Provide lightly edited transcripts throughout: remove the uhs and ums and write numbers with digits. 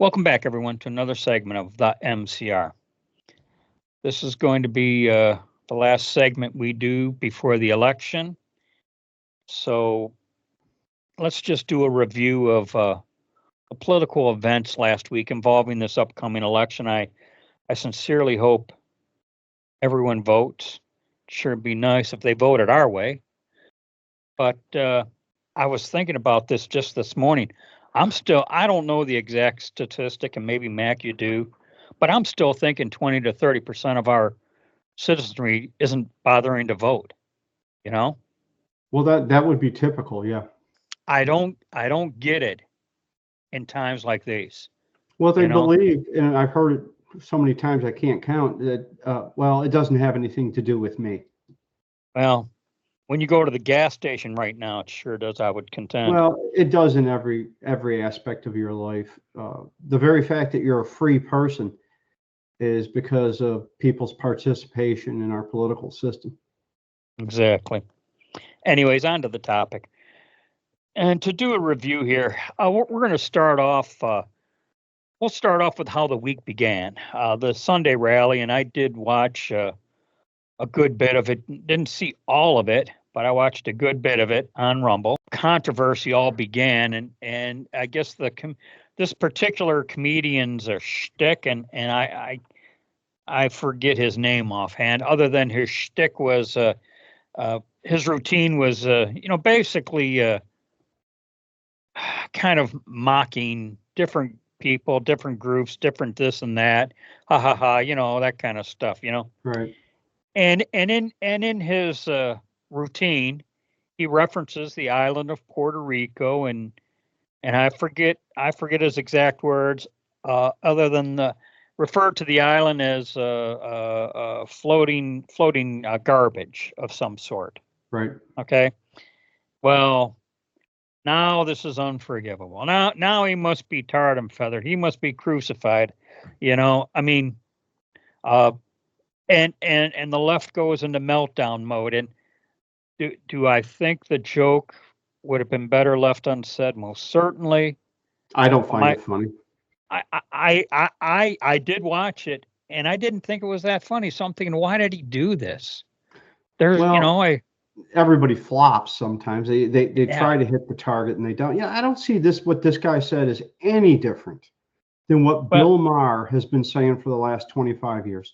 Welcome back, everyone, to another segment of the MCR. This is going to be the last segment we do before the election. So let's just do a review of the political events last week involving this upcoming election. I sincerely hope everyone votes. Sure, it'd be nice if they voted our way. But I was thinking about this just this morning. I don't know the exact statistic, and maybe Mac, you do, but I'm still thinking 20 to 30% of our citizenry isn't bothering to vote. You know, Well, that would be typical, yeah. I don't get it in times like these. Well, they You know, believe, and I've heard it so many times I can't count that. Well, it doesn't have anything to do with me. well, when you go to the gas station right now, it sure does. I would contend. Well, it does in every aspect of your life. The very fact that you're a free person is because of people's participation in our political system. Exactly. Anyways, on to the topic. And to do a review here, we're going to start off. We'll start off with how the week began. The Sunday rally, and I did watch a good bit of it. Didn't see all of it, but I watched a good bit of it on Rumble. Controversy all began, and I guess this particular comedian's a shtick, and I forget his name offhand. Other than his shtick was his routine was basically kind of mocking different people, different groups, different this and that, ha ha ha, that kind of stuff. Right. And in his routine, he references the island of Puerto Rico, and I forget his exact words, other than refer to the island as floating garbage of some sort. Right. Okay, well, now this is unforgivable. Now he must be tarred and feathered. He must be crucified. I mean, uh, and the left goes into meltdown mode. And do I think the joke would have been better left unsaid? Most certainly. I don't find My it funny. I did watch it, and I didn't think it was that funny. So I'm thinking, why did he do this? There's, Well, I everybody flops sometimes. They yeah. try to hit the target and they don't. Yeah, I don't see what this guy said is any different than what Well, Bill Maher has been saying for the last 25 years.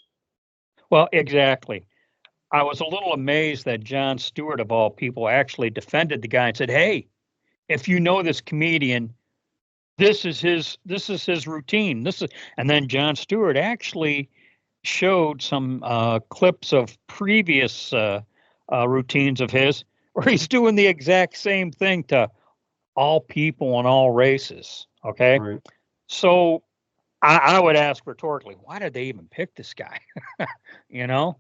well, exactly. I was a little amazed that Jon Stewart, of all people, actually defended the guy and said, "Hey, if you know this comedian, this is his routine. And then Jon Stewart actually showed some clips of previous routines of his where he's doing the exact same thing to all people and all races. Okay, Right. so I would ask rhetorically, why did they even pick this guy? you know,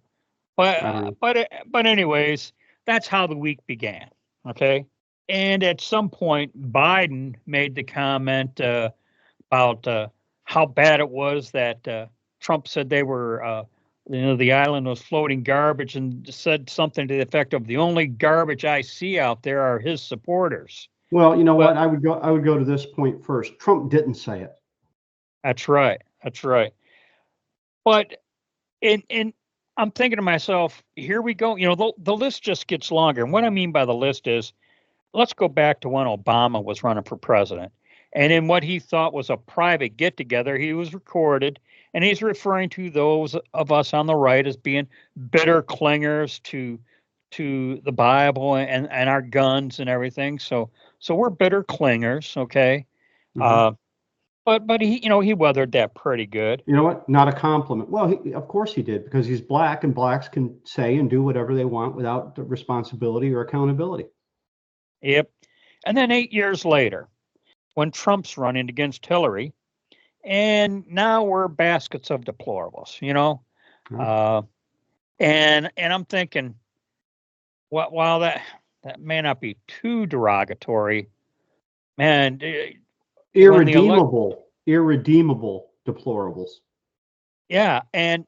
but I don't know. but anyways, that's how the week began. Okay, and at some point, Biden made the comment about how bad it was that Trump said they were, the island was floating garbage, and said something to the effect of, "The only garbage I see out there are his supporters." Well, you know Well, what? I would go to this point first. Trump didn't say it. that's right. That's right. But in I'm thinking to myself, here we go. The list just gets longer. And what I mean by the list is, let's go back to when Obama was running for president. And in what he thought was a private get together, he was recorded, and he's referring to those of us on the right as being bitter clingers to the Bible and our guns and everything. So we're bitter clingers, okay? Hmm. Uh, but he weathered that pretty good. You know what? Not a compliment. Well, of course he did, because he's black and blacks can say and do whatever they want without the responsibility or accountability. Yep. And then 8 years later, when Trump's running against Hillary, and now we're baskets of deplorables. Huh? Uh, and I'm thinking, while that may not be too derogatory, man, when the Irredeemable deplorables. yeah, and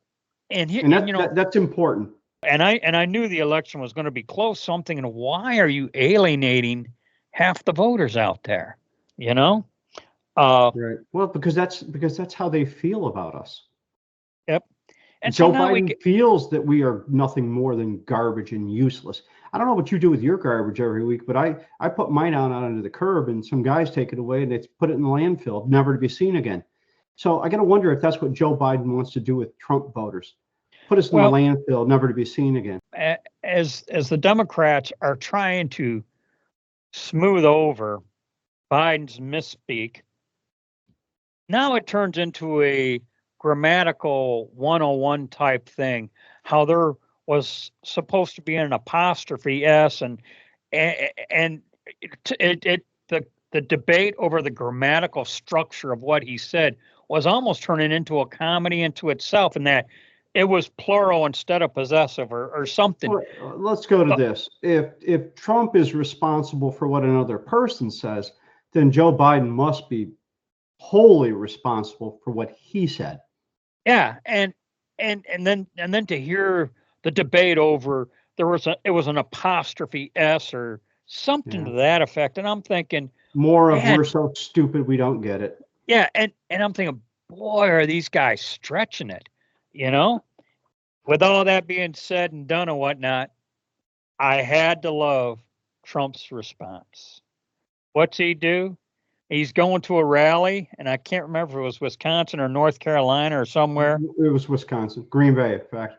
he, And and that's important. and I knew the election was going to be close. So I'm thinking, why are you alienating half the voters out there? You know, Right. Well, because that's how they feel about us. Yep. And so Joe now we Biden get, feels that we are nothing more than garbage and useless. I don't know what you do with your garbage every week, but I put mine out onto the curb, and some guys take it away and they put it in the landfill, never to be seen again. So I got to wonder if that's what Joe Biden wants to do with Trump voters. Put us in the well, landfill, never to be seen again. as the Democrats are trying to smooth over Biden's misspeak, now it turns into a grammatical 101 type thing. How there was supposed to be an apostrophe s, and the debate over the grammatical structure of what he said was almost turning into a comedy into itself, in that it was plural instead of possessive, or something. Well, let's go to But this. If Trump is responsible for what another person says, then Joe Biden must be wholly responsible for what he said. yeah, and then to hear the debate over, it was an apostrophe s or something Yeah. to that effect, and I'm thinking, More of man, we're so stupid we don't get it. yeah, and I'm thinking, boy, are these guys stretching it, you know? With all that being said and done and whatnot, I had to love Trump's response. What's he do? He's going to a rally, and I can't remember if it was Wisconsin or North Carolina or somewhere. It was Wisconsin, Green Bay, in fact.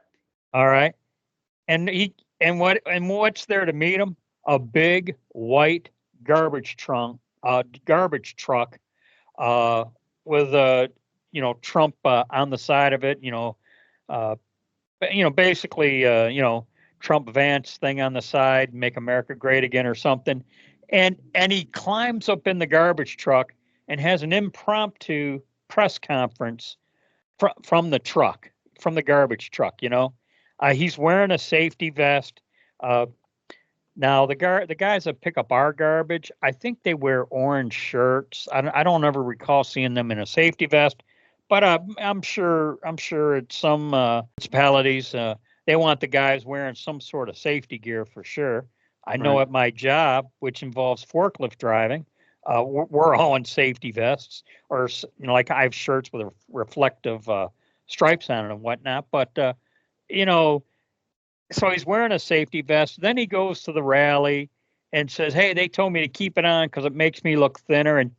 All right. And what's there to meet him? A big white garbage truck, uh, with Trump on the side of it. Uh, basically, Trump Vance thing on the side, "Make America Great Again" or something. And he climbs up in the garbage truck and has an impromptu press conference from the truck, from the garbage truck. He's wearing a safety vest. Uh, Now the guys that pick up our garbage, I think they wear orange shirts. I don't ever recall seeing them in a safety vest, but I'm sure at some municipalities, they want the guys wearing some sort of safety gear for sure. I know Right. at my job, which involves forklift driving, we're all in safety vests, or like I have shirts with reflective stripes on it and whatnot. But you know so he's wearing a safety vest. Then he goes to the rally and says, "Hey, they told me to keep it on because it makes me look thinner." And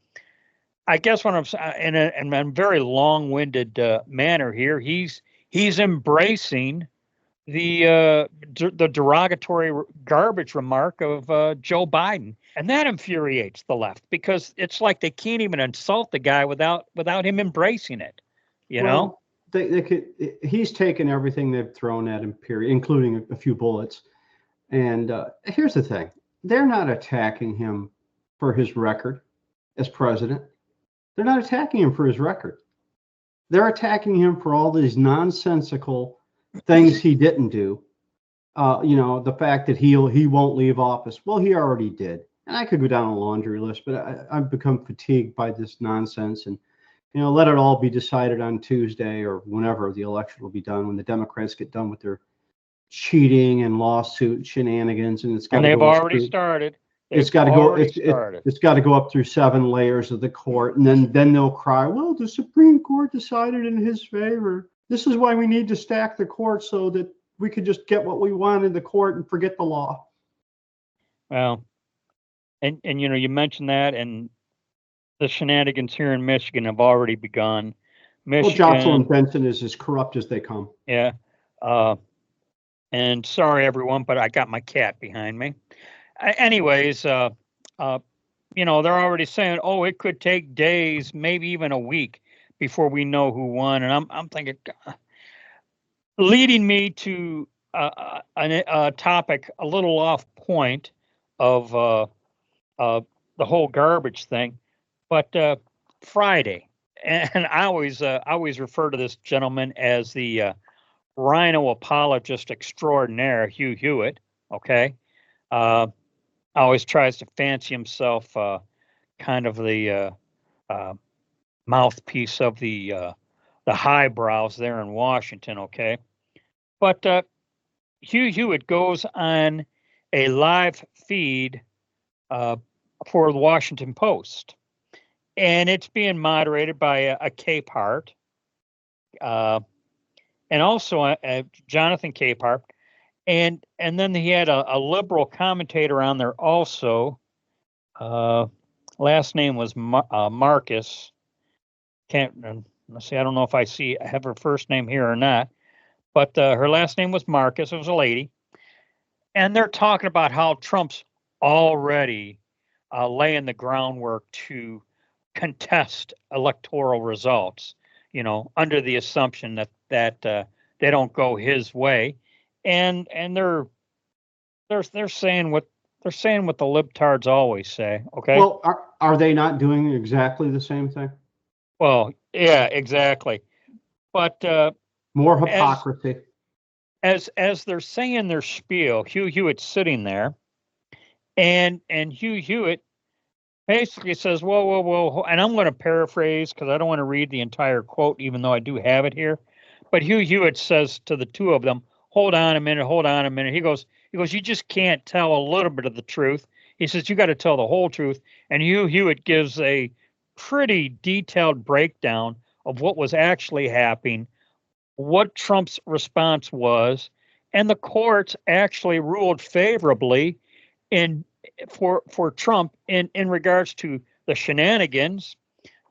I guess when I'm in a very long-winded manner here, he's embracing the derogatory garbage remark of Joe Biden, and that infuriates the left, because it's like they can't even insult the guy without him embracing it. You know? Well, they could. He's taken everything they've thrown at him, period, including a few bullets. And here's the thing: they're not attacking him for his record as president. They're not attacking him for his record. They're attacking him for all these nonsensical things he didn't do. The fact that he won't leave office. Well, he already did. And I could go down a laundry list, but I've become fatigued by this nonsense. And let it all be decided on Tuesday or whenever the election will be done, when the Democrats get done with their cheating and lawsuit shenanigans, and it's got And to they've go already through. started. It's They've got to go. already started. It's got to go up through 7 layers of the court, and then they'll cry, "Well, the Supreme Court decided in his favor." This is why we need to stack the court, so that we could just get what we want in the court and forget the law. Well, and you mentioned that, and the shenanigans here in Michigan have already begun. Well, Jocelyn Michigan, Benson is as corrupt as they come. yeah. Uh, and sorry everyone, but I got my cat behind me. Anyways, uh, they're already saying, oh, it could take days, maybe even a week before we know who won. And I'm thinking, leading me to a topic a little off point of the whole garbage thing, but Friday, and I always refer to this gentleman as the rhino apologist extraordinaire, Hugh Hewitt. Okay, always tries to fancy himself kind of the mouthpiece of the highbrows there in Washington. Okay, but Hugh Hewitt goes on a live feed uh, for the Washington Post, and it's being moderated by a Capehart, and also Jonathan Capehart, and then he had a liberal commentator on there also. Last name was Marcus. Can't let's see. I don't know if I have her first name here or not, but her last name was Marcus. It was a lady, and they're talking about how Trump's already laying the groundwork to contest electoral results. Under the assumption that they don't go his way, and they're saying what the libtards always say. Okay. Well, are they not doing exactly the same thing? Well, yeah, exactly. But more hypocrisy. As they're saying their spiel, Hugh Hewitt's sitting there, and Hugh Hewitt basically says, "Whoa, whoa, whoa," and I'm going to paraphrase because I don't want to read the entire quote, even though I do have it here. But Hugh Hewitt says to the two of them, "Hold on a minute, hold on a minute." He goes, "You just can't tell a little bit of the truth." He says, "You got to tell the whole truth." And Hugh Hewitt gives a pretty detailed breakdown of what was actually happening, what Trump's response was, and the courts actually ruled favorably in for Trump in regards to the shenanigans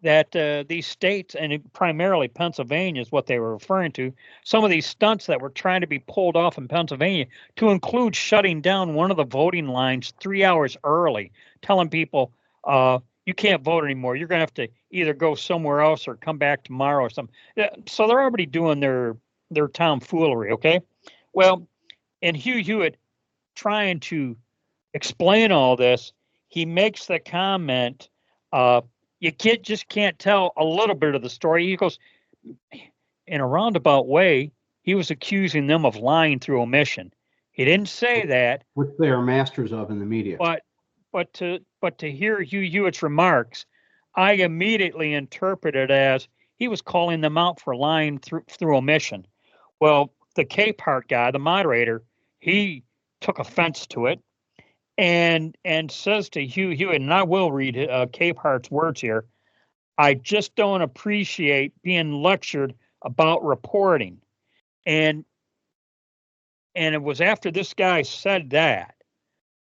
that these states, and primarily Pennsylvania is what they were referring to, some of these stunts that were trying to be pulled off in Pennsylvania, to include shutting down one of the voting lines 3 hours early, telling people, you can't vote anymore. You're going to have to either go somewhere else or come back tomorrow or something. So they're already doing their tomfoolery, okay? Well, and Hugh Hewitt trying to explain all this, he makes the comment, you just can't tell a little bit of the story. He goes, in a roundabout way, he was accusing them of lying through omission. He didn't say that, which they are masters of in the media. But to hear Hugh Hewitt's remarks, I immediately interpreted as he was calling them out for lying through omission. Well, the Capehart guy, the moderator, he took offense to it, and says to Hugh Hewitt, and I will read Capehart's words here, "I just don't appreciate being lectured about reporting." And it was after this guy said that,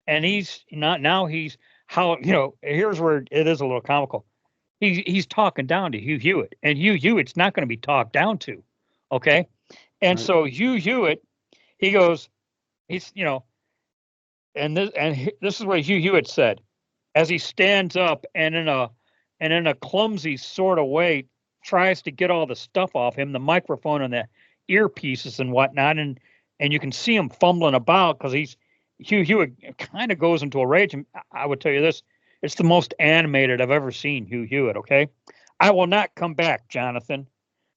and he's not now he's how here's where it is a little comical. He's talking down to Hugh Hewitt, and Hugh Hewitt's not going to be talked down to, okay? And right. So Hugh Hewitt, he goes, he's and this is what Hugh Hewitt said as he stands up and in a clumsy sort of way tries to get all the stuff off him, the microphone and the earpieces and whatnot, and you can see him fumbling about because Hugh Hewitt kind of goes into a rage. And I would tell you this, it's the most animated I've ever seen Hugh Hewitt, okay? "I will not come back, Jonathan.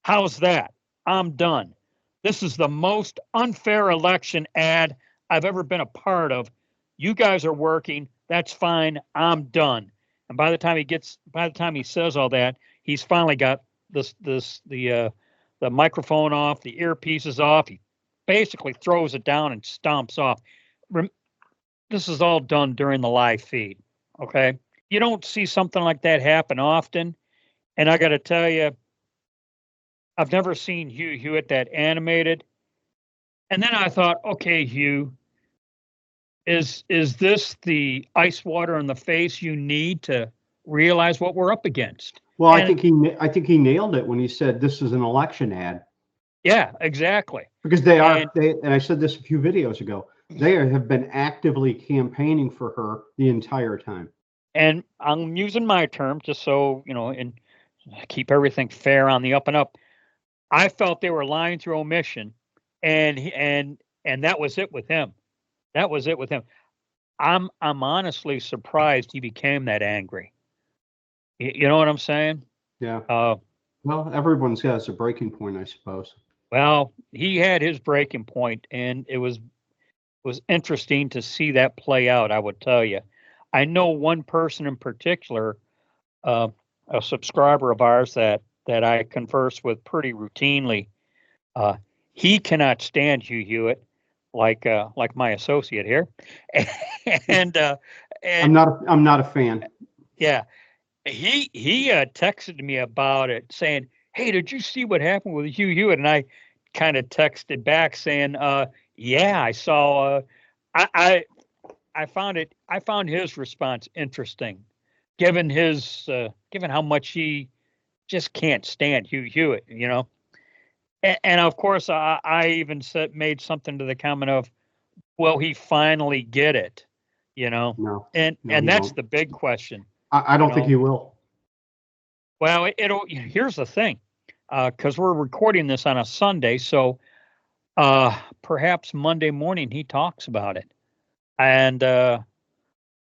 How's that? I'm done. This is the most unfair election ad I've ever been a part of. You guys are working. That's fine. I'm done." And by the time he says all that, he's finally got the microphone off, the earpieces off. He basically throws it down and stomps off. This is all done during the live feed. Okay. You don't see something like that happen often. And I got to tell you, I've never seen Hugh Hewitt that animated. And then I thought, okay, Hugh, is this the ice water in the face you need to realize what we're up against? Well, I think he nailed it when he said this is an election ad. Yeah, exactly. Because and I said this a few videos ago, they have been actively campaigning for her the entire time. And I'm using my term just so, and keep everything fair on the up and up. I felt they were lying through omission, and that was it with him. That was it with him. I'm honestly surprised he became that angry. You know what I'm saying? Yeah. Well, everyone's got a breaking point, I suppose. Well, he had his breaking point, and it was interesting to see that play out. I would tell you. I know one person in particular, a subscriber of ours that I converse with pretty routinely. He cannot stand Hugh Hewitt, like my associate here, and I'm not a fan. Yeah, he texted me about it, saying, "Hey, did you see what happened with Hugh Hewitt?" And I kind of texted back saying, "Yeah, I saw." I found it. I found his response interesting, given given how much he just can't stand Hugh Hewitt. And of course, I even made something to the comment of, "Will he finally get it?" You know, No, and no, and he that's won't. the big question. I You don't think know, he will. well, it'll. Here's the thing, because we're recording this on a Sunday, so perhaps Monday morning he talks about it, and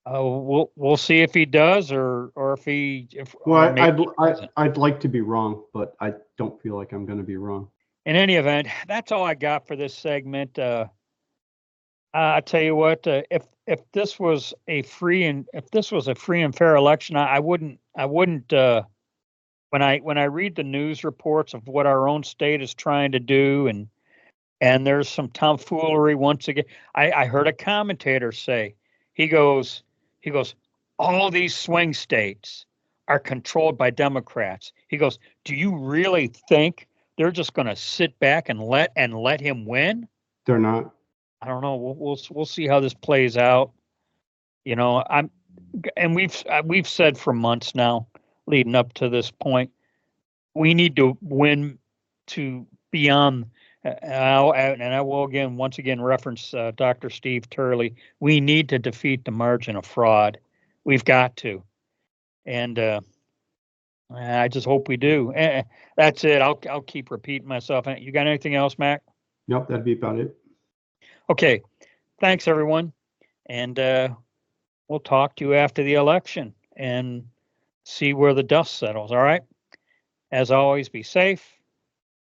we'll see if he does or if he if or Well, maybe he doesn't. I'd like to be wrong, but I don't feel like I'm going to be wrong. In any event, that's all I got for this segment. I tell you what, if this was a free and fair election, I wouldn't when I read the news reports of what our own state is trying to do, and there's some tomfoolery once again. I heard a commentator say, he goes he goes, all these swing states are controlled by Democrats. He goes, do you really think they're just going to sit back and let him win? They're not. I don't know. We'll see how this plays out. I'm and we've said for months now, leading up to this point, we need to win to beyond. And I will once again reference Dr. Steve Turley. We need to defeat the margin of fraud. We've got to, and I just hope we do. That's it. I'll keep repeating myself. You got anything else, Mac? Nope, that'd be about it. Okay. Thanks, everyone, and we'll talk to you after the election and see where the dust settles. All right. As always, be safe,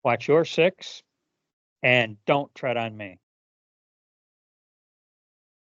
watch your six, and don't tread on me.